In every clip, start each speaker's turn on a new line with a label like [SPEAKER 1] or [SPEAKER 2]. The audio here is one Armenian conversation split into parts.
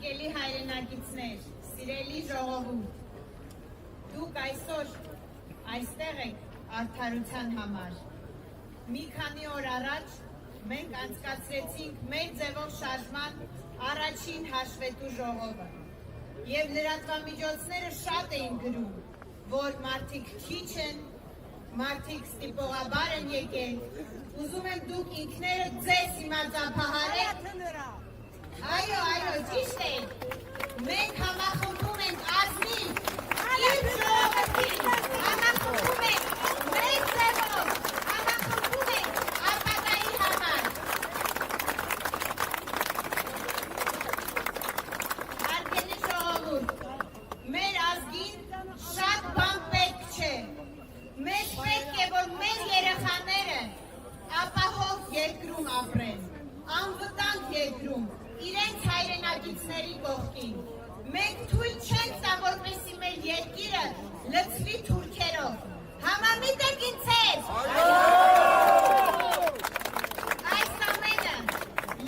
[SPEAKER 1] Հարգելի հայրենակիցներ, սիրելի ժողովուրդ, դուք այսօր այստեղ եք արդարության համար։ Մի քանի օր առաջ մենք անցկացրեցինք մեր ձևով շարժման առաջին հաշվետու ժողովը և լրատվամիջոցները շատ էին գրում, որ մարդիկ քիչ են, մարդիկ ստիպողաբար են եկել, ուզում եմ դուք ինքներդ ձեզ հիմա ծափահարեք։ Այո, ճիշտ է, մենք համախմբում ենք ազնիվ, իր ժողովրդին, համախմբում ենք մեր ձևով, համախմբում ենք ապագայի համար։ Հարգելի ժողովուրդ, մեր ազգին շատ բան պետք չէ, մեզ պետք է, որ մեր երեխաները ապահով երկրում ապրեն, անվտանգ երկրում, իրենց հայրենակիցների կողքին։ Մենք թույլ չենք տա, որպեսզի մեր երկիրը լցվի թուրքերով։ Համամիտ եք ինձ հետ։ Այս ամենը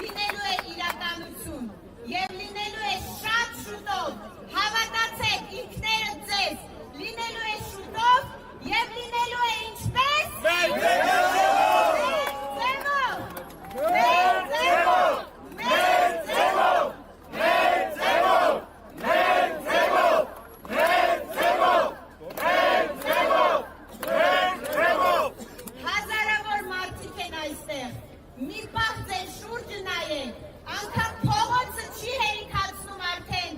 [SPEAKER 1] լինելու է իրականություն և լինելու է շատ շուտով։ Հավատացեք ինքներդ ձեզ, լինելու է շուտով և լինելու է ինչպես։ Մի պահ ձեր շուրջը նայեք, անգամ փողոցը չի հերիքացնում արդեն,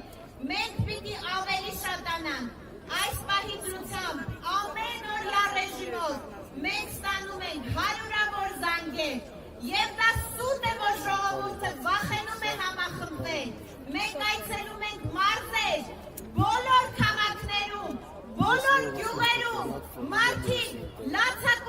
[SPEAKER 1] մենք պիտի ավելի շատանանք, այս պահի դրությամբ ամեն օրյա ռեժիմով մենք ստանում ենք հարյուրավոր զանգեր և դա սուտ է, որ ժողովուրդը վախենում է համախմբվել, մենք այցելում ենք մարզեր, բոլոր քաղաքներում, բոլոր գյուղերում, մարդիկ լացակ